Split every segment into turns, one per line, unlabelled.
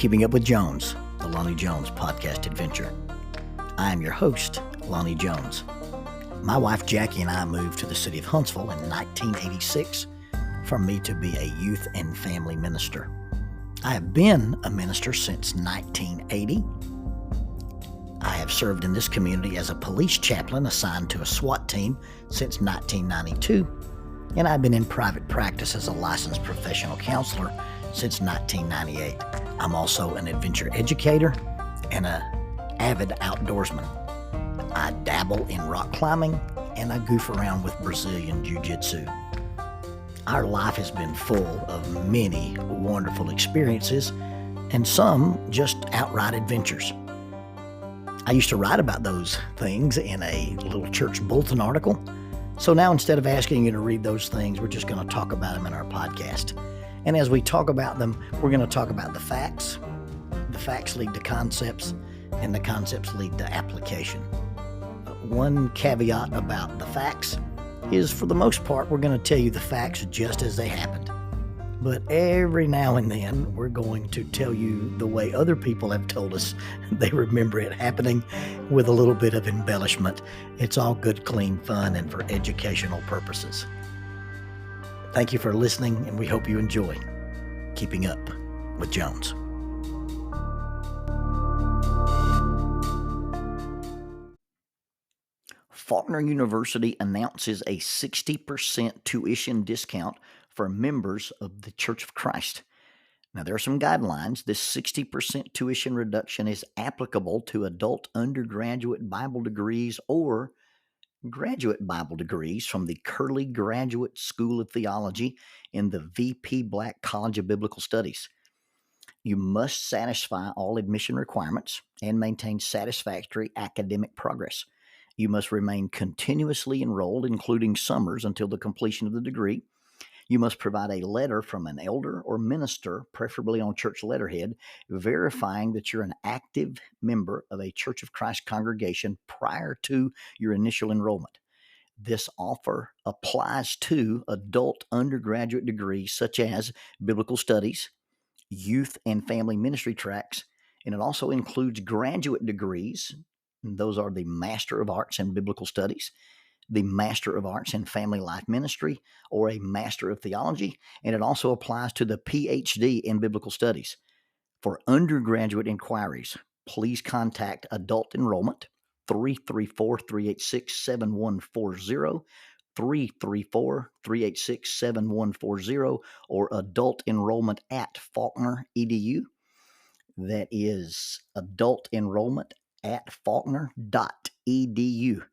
Keeping Up with Jones, the Lonnie Jones podcast adventure. I am your host, Lonnie Jones. My wife Jackie and I moved to the city of Huntsville in 1986 for me to be a youth and family minister. I have been a minister since 1980. I have served in this community as a police chaplain assigned to a SWAT team since 1992, and I've been in private practice as a licensed professional counselor since 1998. I'm also an adventure educator and an avid outdoorsman. I dabble in rock climbing and I goof around with Brazilian Jiu-Jitsu. Our life has been full of many wonderful experiences and some just outright adventures. I used to write about those things in a little church bulletin article. So now instead of asking you to read those things, we're just going to talk about them in our podcast. And as we talk about them, we're going to talk about the facts. The facts lead to concepts, and the concepts lead to application. One caveat about the facts is, for the most part, we're going to tell you the facts just as they happened. But every now and then, we're going to tell you the way other people have told us they remember it happening with a little bit of embellishment. It's all good, clean fun and for educational purposes. Thank you for listening, and we hope you enjoy Keeping Up with Jones. Faulkner University announces a 60% tuition discount for members of the Church of Christ. Now, there are some guidelines. This 60% tuition reduction is applicable to adult undergraduate Bible degrees or graduate Bible degrees from the Curley Graduate School of Theology in the VP Black College of Biblical Studies. You must satisfy all admission requirements and maintain satisfactory academic progress. You must remain continuously enrolled, including summers, until the completion of the degree. You must provide a letter from an elder or minister, preferably on church letterhead, verifying that you're an active member of a Church of Christ congregation prior to your initial enrollment. This offer applies to adult undergraduate degrees such as biblical studies, youth and family ministry tracks, and it also includes graduate degrees. And those are the Master of Arts in Biblical Studies, the Master of Arts in Family Life Ministry, or a Master of Theology, and it also applies to the PhD in Biblical Studies. For undergraduate inquiries, please contact Adult Enrollment, 334-386-7140, 334-386-7140, or Adult Enrollment at Faulkner edu. That is Adult Enrollment at faulkner.edu.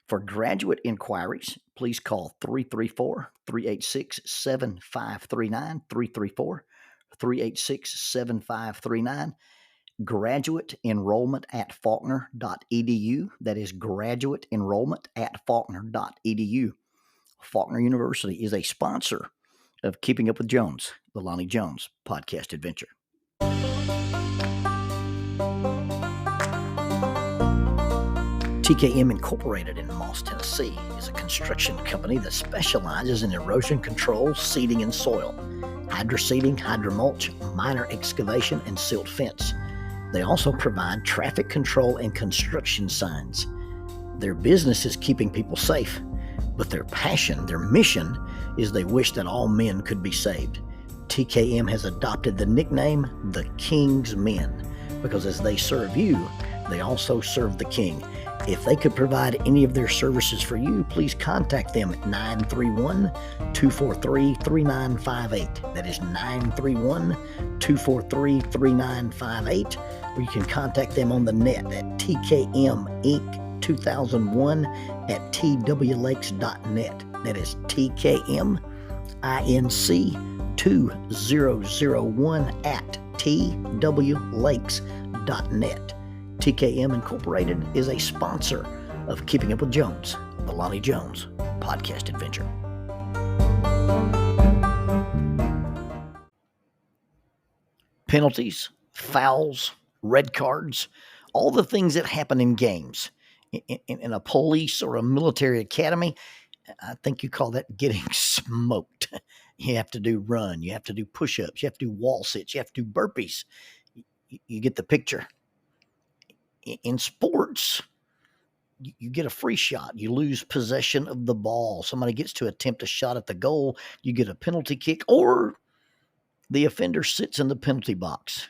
For graduate inquiries, please call 334-386-7539, 334-386-7539. Graduate enrollment at faulkner.edu. That is graduate enrollment at faulkner.edu. Faulkner University is a sponsor of Keeping Up with Jones, the Lonnie Jones podcast adventure. TKM Incorporated in Moss, Tennessee is a construction company that specializes in erosion control, seeding, and soil, hydroseeding, hydromulch, minor excavation, and silt fence. They also provide traffic control and construction signs. Their business is keeping people safe, but their passion, their mission, is they wish that all men could be saved. TKM has adopted the nickname the King's Men because as they serve you, they also serve the King. If they could provide any of their services for you, please contact them at 931-243-3958. That is 931-243-3958. Or you can contact them on the net at tkminc2001 at twlakes.net. That is tkminc2001 at twlakes.net. TKM Incorporated is a sponsor of Keeping Up with Jones, the Lonnie Jones podcast adventure. Penalties, fouls, red cards, all the things that happen in games. In a police or a military academy, I think you call that getting smoked. You have to do run, you have to do push-ups, you have to do wall sits, you have to do burpees. You get the picture. In sports, you get a free shot. You lose possession of the ball. Somebody gets to attempt a shot at the goal. You get a penalty kick, or the offender sits in the penalty box.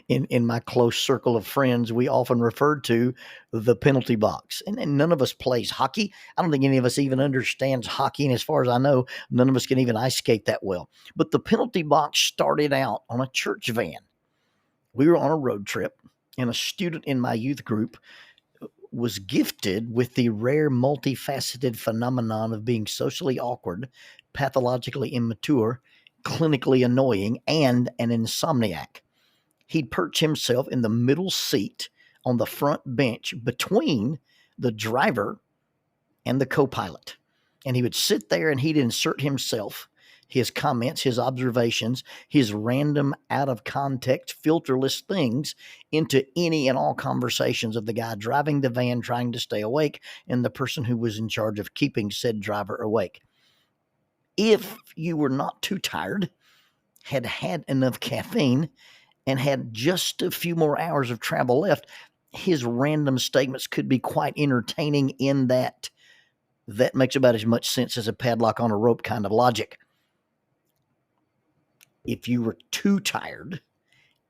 In my close circle of friends, we often referred to the penalty box. And none of us plays hockey. I don't think any of us even understands hockey. And as far as I know, none of us can even ice skate that well. But the penalty box started out on a church van. We were on a road trip, and a student in my youth group was gifted with the rare multifaceted phenomenon of being socially awkward, pathologically immature, clinically annoying, and an insomniac. He'd perch himself in the middle seat on the front bench between the driver and the co-pilot. And he would sit there and he'd insert himself, his comments, his observations, his random out of context, filterless things into any and all conversations of the guy driving the van, trying to stay awake, and the person who was in charge of keeping said driver awake. If you were not too tired, had had enough caffeine, and had just a few more hours of travel left, his random statements could be quite entertaining in that makes about as much sense as a padlock on a rope kind of logic. If you were too tired,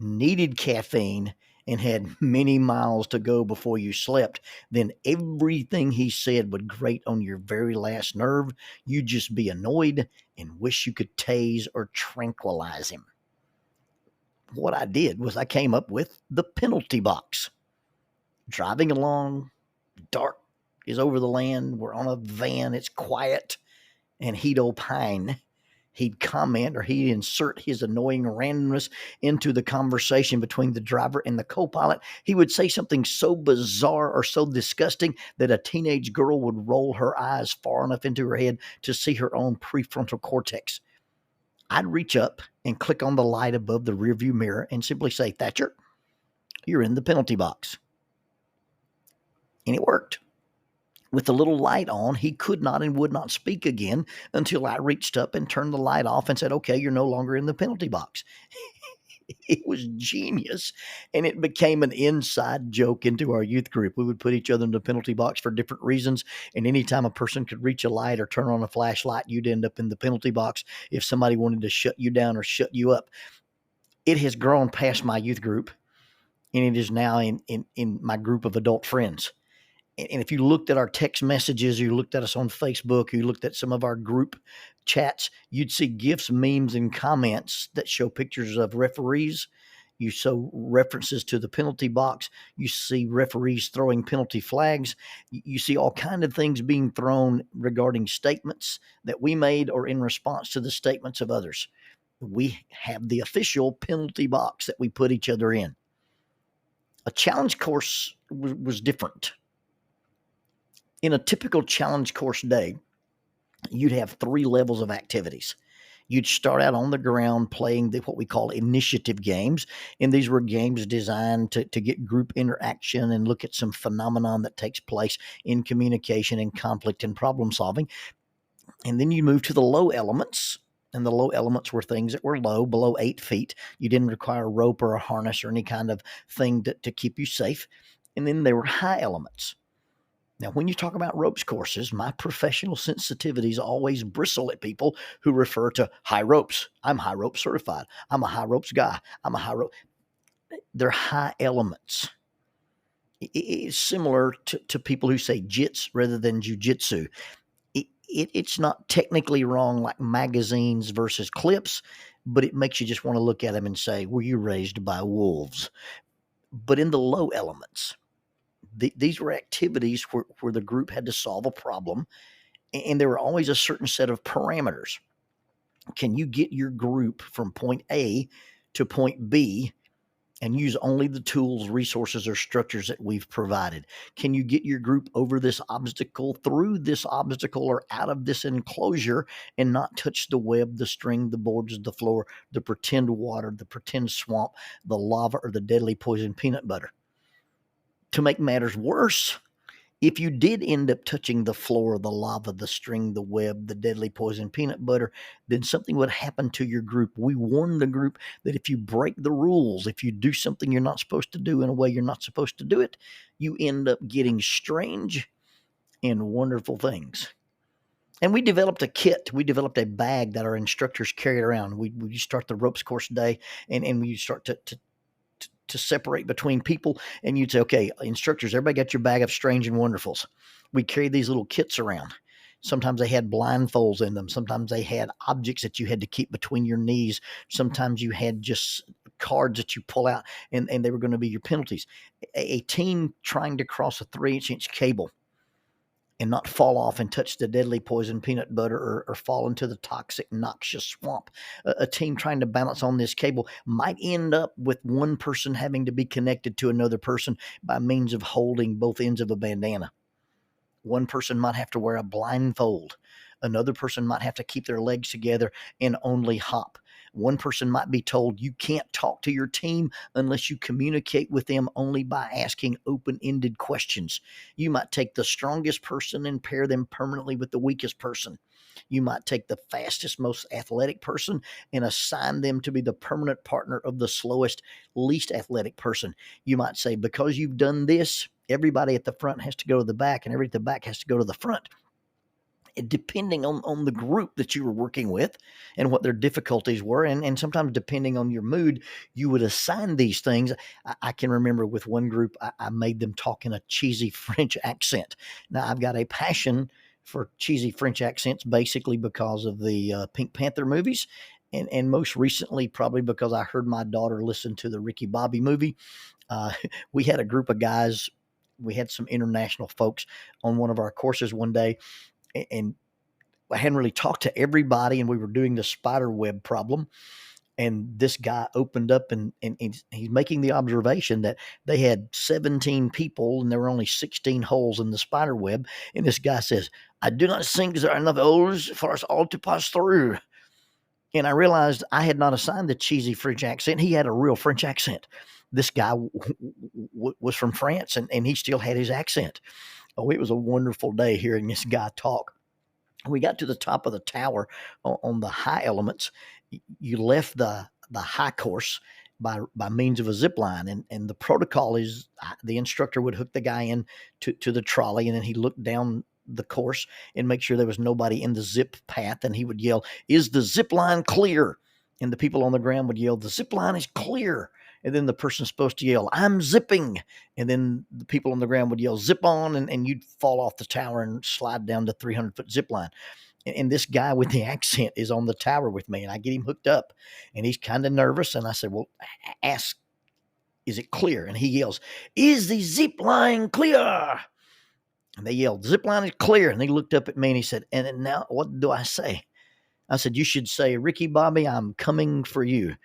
needed caffeine, and had many miles to go before you slept, then everything he said would grate on your very last nerve. You'd just be annoyed and wish you could tase or tranquilize him. What I did was I came up with the penalty box. Driving along, dark is over the land. We're on a van. It's quiet. And he'd opine. He'd comment, or he'd insert his annoying randomness into the conversation between the driver and the co-pilot. He would say something so bizarre or so disgusting that a teenage girl would roll her eyes far enough into her head to see her own prefrontal cortex. I'd reach up and click on the light above the rearview mirror and simply say, "Thatcher, you're in the penalty box." And it worked. With the little light on, he could not and would not speak again until I reached up and turned the light off and said, "Okay, you're no longer in the penalty box." It was genius, and it became an inside joke into our youth group. We would put each other in the penalty box for different reasons, and anytime a person could reach a light or turn on a flashlight, you'd end up in the penalty box if somebody wanted to shut you down or shut you up. It has grown past my youth group, and it is now in my group of adult friends. And if you looked at our text messages, you looked at us on Facebook, you looked at some of our group chats, you'd see GIFs, memes, and comments that show pictures of referees. You saw references to the penalty box. You see referees throwing penalty flags. You see all kinds of things being thrown regarding statements that we made or in response to the statements of others. We have the official penalty box that we put each other in. A challenge course was different. In a typical challenge course day, you'd have 3 levels of activities. You'd start out on the ground playing what we call initiative games, and these were games designed to get group interaction and look at some phenomenon that takes place in communication and conflict and problem solving. And then you move to the low elements, and the low elements were things that were low, below 8 feet. You didn't require a rope or a harness or any kind of thing to keep you safe. And then there were high elements. Now, when you talk about ropes courses, my professional sensitivities always bristle at people who refer to high ropes. I'm high rope certified. I'm a high ropes guy. I'm a high rope. They're high elements. It's similar to people who say jits rather than jujitsu. It's not technically wrong like magazines versus clips, but it makes you just want to look at them and say, were you raised by wolves? But in the low elements, these were activities where the group had to solve a problem, and there were always a certain set of parameters. Can you get your group from point A to point B and use only the tools, resources, or structures that we've provided? Can you get your group over this obstacle, through this obstacle, or out of this enclosure and not touch the web, the string, the boards, the floor, the pretend water, the pretend swamp, the lava, or the deadly poison peanut butter? To make matters worse, If you did end up touching the floor, the lava, the string, the web, the deadly poison peanut butter, then something would happen to your group. We warn the group that if you break the rules, if you do something you're not supposed to do in a way you're not supposed to do it, you end up getting strange and wonderful things. And we developed a kit. We developed a bag that our instructors carried around. We start the ropes course day, and we start to separate between people, and you'd say, okay, instructors, everybody got your bag of strange and wonderfuls. We carried these little kits around. Sometimes they had blindfolds in them. Sometimes they had objects that you had to keep between your knees. Sometimes you had just cards that you pull out, and they were going to be your penalties. A team trying to cross a 3-inch cable and not fall off and touch the deadly poison peanut butter, or fall into the toxic, noxious swamp. A team trying to balance on this cable might end up with one person having to be connected to another person by means of holding both ends of a bandana. One person might have to wear a blindfold. Another person might have to keep their legs together and only hop. One person might be told you can't talk to your team unless you communicate with them only by asking open-ended questions. You might take the strongest person and pair them permanently with the weakest person. You might take the fastest, most athletic person and assign them to be the permanent partner of the slowest, least athletic person. You might say, because you've done this, everybody at the front has to go to the back, and everybody at the back has to go to the front. Depending on the group that you were working with and what their difficulties were, and sometimes depending on your mood, you would assign these things. I can remember with one group, I made them talk in a cheesy French accent. Now, I've got a passion for cheesy French accents, basically because of the Pink Panther movies, and most recently probably because I heard my daughter listen to the Ricky Bobby movie. We had a group of guys. We had some international folks on one of our courses one day, and I hadn't really talked to everybody, and we were doing the spider web problem. And this guy opened up, and he's making the observation that they had 17 people and there were only 16 holes in the spider web. And this guy says, I do not think there are enough holes for us all to pass through. And I realized I had not assigned the cheesy French accent. He had a real French accent. This guy was from France, and he still had his accent. Oh, it was a wonderful day hearing this guy talk. We got to the top of the tower on the high elements. You left the high course by means of a zip line, and the protocol is the instructor would hook the guy in to the trolley, and then he looked down the course and make sure there was nobody in the zip path, and he would yell, is the zip line clear? And the people on the ground would yell, the zip line is clear. And then the person's supposed to yell, I'm zipping. And then the people on the ground would yell, zip on, and you'd fall off the tower and slide down the 300-foot zip line. And this guy with the accent is on the tower with me, and I get him hooked up, and he's kind of nervous. And I said, well, ask, is it clear? And he yells, is the zip line clear? And they yelled, zip line is clear. And they looked up at me, and he said, and now what do I say? I said, you should say, Ricky Bobby, I'm coming for you.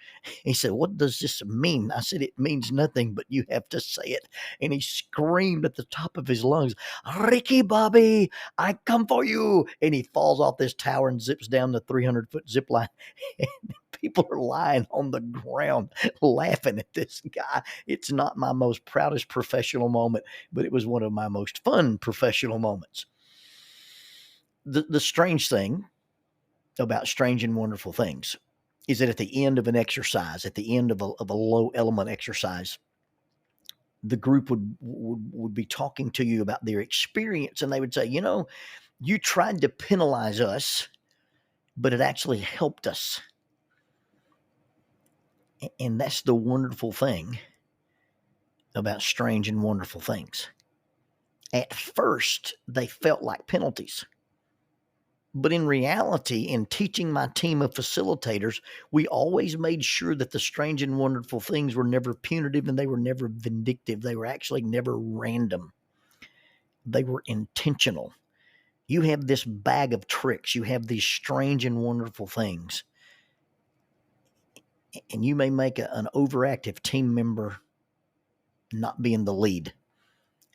He said, what does this mean? I said, it means nothing, but you have to say it. And he screamed at the top of his lungs, Ricky Bobby, I come for you. And he falls off this tower and zips down the 300-foot zip line. And people are lying on the ground laughing at this guy. It's not my most proudest professional moment, but it was one of my most fun professional moments. The strange thing about strange and wonderful things is that at the end of an exercise, at the end of a low element exercise, the group would be talking to you about their experience, and they would say, you know, you tried to penalize us, but it actually helped us. And that's the wonderful thing about strange and wonderful things. At first, they felt like penalties. But in reality, in teaching my team of facilitators, we always made sure that the strange and wonderful things were never punitive, and they were never vindictive. They were actually never random. They were intentional. You have this bag of tricks. You have these strange and wonderful things. And you may make an overactive team member not be in the lead.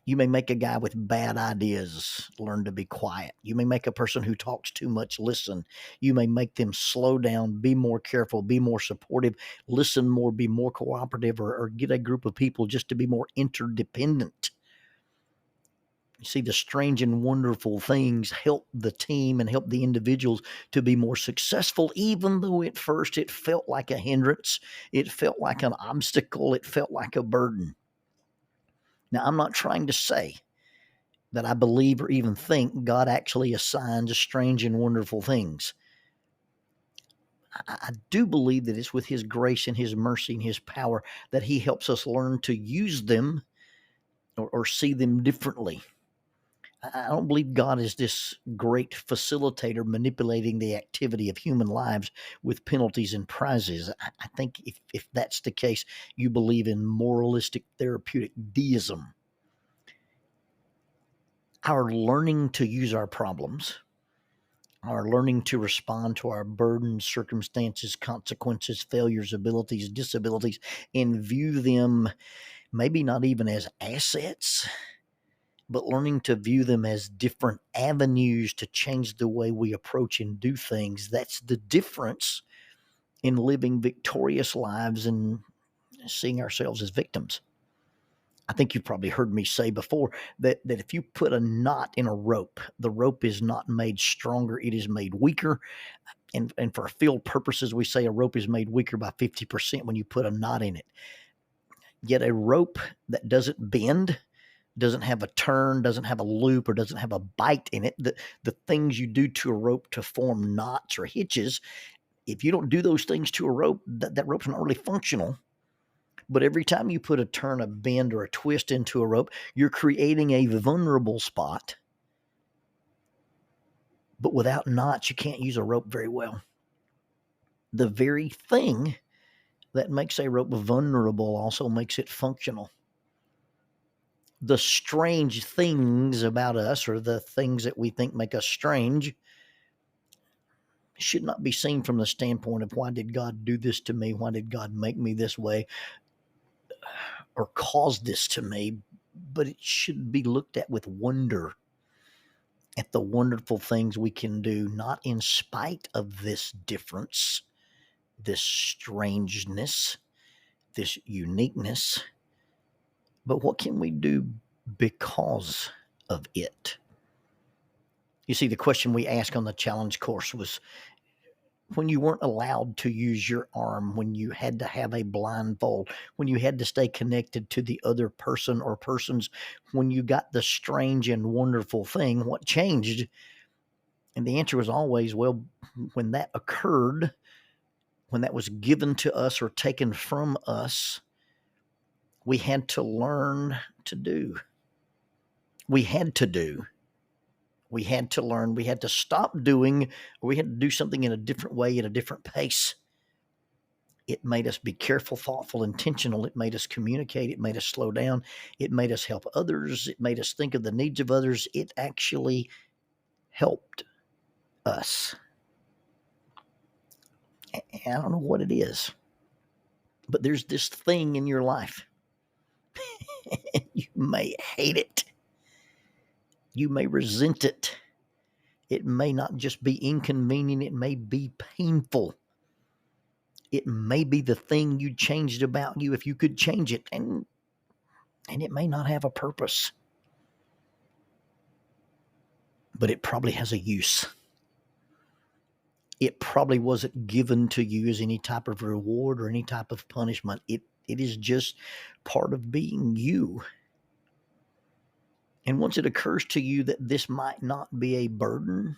You may make a guy with bad ideas learn to be quiet. You may make a person who talks too much listen. You may make them slow down, be more careful, be more supportive, listen more, be more cooperative, or get a group of people just to be more interdependent. See, the strange and wonderful things help the team and help the individuals to be more successful, even though at first it felt like a hindrance, it felt like an obstacle, it felt like a burden. Now, I'm not trying to say that I believe or even think God actually assigns strange and wonderful things. I do believe that it's with His grace and His mercy and His power that He helps us learn to use them or see them differently. I don't believe God is this great facilitator manipulating the activity of human lives with penalties and prizes. I think if that's the case, you believe in moralistic therapeutic deism. Our learning to use our problems, our learning to respond to our burdens, circumstances, consequences, failures, abilities, disabilities, and view them maybe not even as assets, but learning to view them as different avenues to change the way we approach and do things. That's the difference in living victorious lives and seeing ourselves as victims. I think you've probably heard me say before that if you put a knot in a rope, the rope is not made stronger, it is made weaker. And for field purposes, we say a rope is made weaker by 50% when you put a knot in it. Yet a rope that doesn't bend, doesn't have a turn, doesn't have a loop, or doesn't have a bite in it, the things you do to a rope to form knots or hitches, if you don't do those things to a rope, that rope's not really functional. But every time you put a turn, a bend, or a twist into a rope, you're creating a vulnerable spot. But without knots, you can't use a rope very well. The very thing that makes a rope vulnerable also makes it functional. The strange things about us, or the things that we think make us strange, should not be seen from the standpoint of why did God do this to me? Why did God make me this way or cause this to me? But it should be looked at with wonder at the wonderful things we can do, not in spite of this difference, this strangeness, this uniqueness, but what can we do because of it? You see, the question we asked on the challenge course was, when you weren't allowed to use your arm, when you had to have a blindfold, when you had to stay connected to the other person or persons, when you got the strange and wonderful thing, what changed? And the answer was always, well, when that occurred, when that was given to us or taken from us, we had to learn to do. We had to do. We had to learn. We had to stop doing, or we had to do something in a different way, at a different pace. It made us be careful, thoughtful, intentional. It made us communicate. It made us slow down. It made us help others. It made us think of the needs of others. It actually helped us. And I don't know what it is, but there's this thing in your life. You may hate it. You may resent it. It may not just be inconvenient. It may be painful. It may be the thing you changed about you if you could change it, and it may not have a purpose, but it probably has a use. It probably wasn't given to you as any type of reward or any type of punishment. It is just part of being you. And once it occurs to you that this might not be a burden,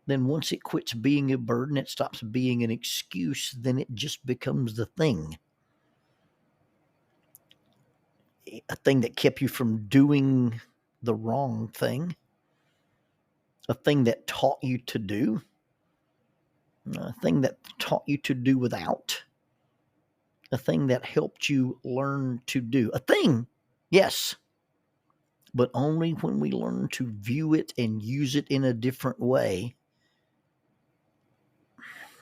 then once it quits being a burden, it stops being an excuse, then it just becomes the thing. A thing that kept you from doing the wrong thing, a thing that taught you to do, a thing that taught you to do without, a thing that helped you learn to do. A thing, yes, but only when we learn to view it and use it in a different way.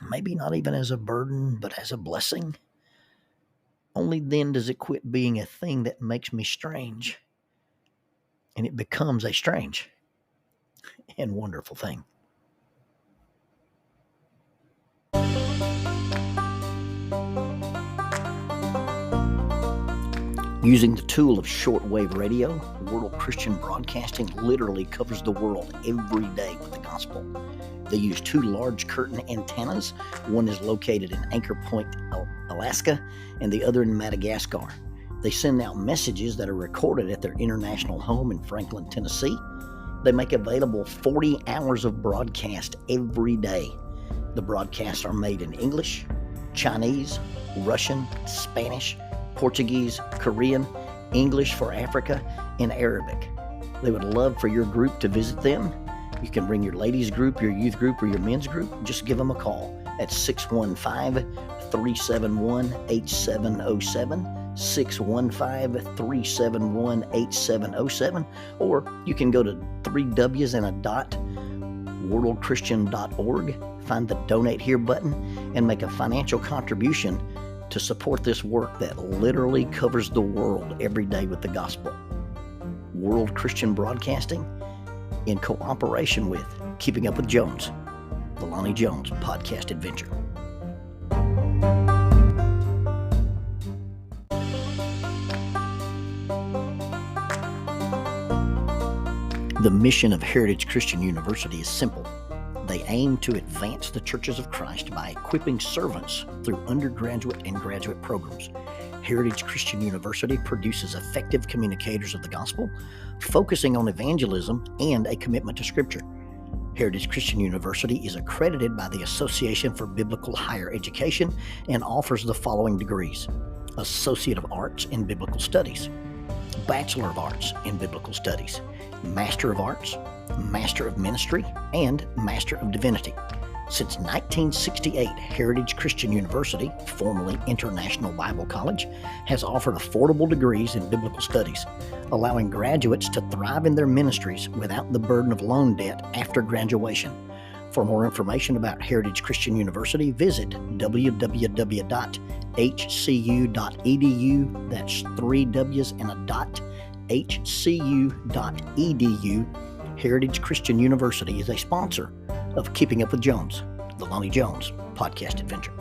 Maybe not even as a burden, but as a blessing. Only then does it quit being a thing that makes me strange, and it becomes a strange and wonderful thing. Using the tool of shortwave radio, World Christian Broadcasting literally covers the world every day with the gospel. They use 2 large curtain antennas. One is located in Anchor Point, Alaska, and the other in Madagascar. They send out messages that are recorded at their international home in Franklin, Tennessee. They make available 40 hours of broadcast every day. The broadcasts are made in English, Chinese, Russian, Spanish, Portuguese, Korean, English for Africa, and Arabic. They would love for your group to visit them. You can bring your ladies group, your youth group, or your men's group. Just give them a call at 615-371-8707, 615-371-8707, or you can go to worldchristian.org, find the Donate Here button, and make a financial contribution to support this work that literally covers the world every day with the gospel. World Christian Broadcasting, in cooperation with Keeping Up with Jones, the Lonnie Jones podcast adventure. The mission of Heritage Christian University is simple. They aim to advance the churches of Christ by equipping servants through undergraduate and graduate programs. Heritage Christian University produces effective communicators of the gospel, focusing on evangelism and a commitment to Scripture. Heritage Christian University is accredited by the Association for Biblical Higher Education and offers the following degrees: Associate of Arts in Biblical Studies, Bachelor of Arts in Biblical Studies, Master of Arts, Master of Ministry, and Master of Divinity. Since 1968, Heritage Christian University, formerly International Bible College, has offered affordable degrees in biblical studies, allowing graduates to thrive in their ministries without the burden of loan debt after graduation. For more information about Heritage Christian University, visit www.hcu.edu. That's 3 W's and a dot. hcu.edu. Heritage Christian University is a sponsor of Keeping Up with Jones, the Lonnie Jones podcast adventure.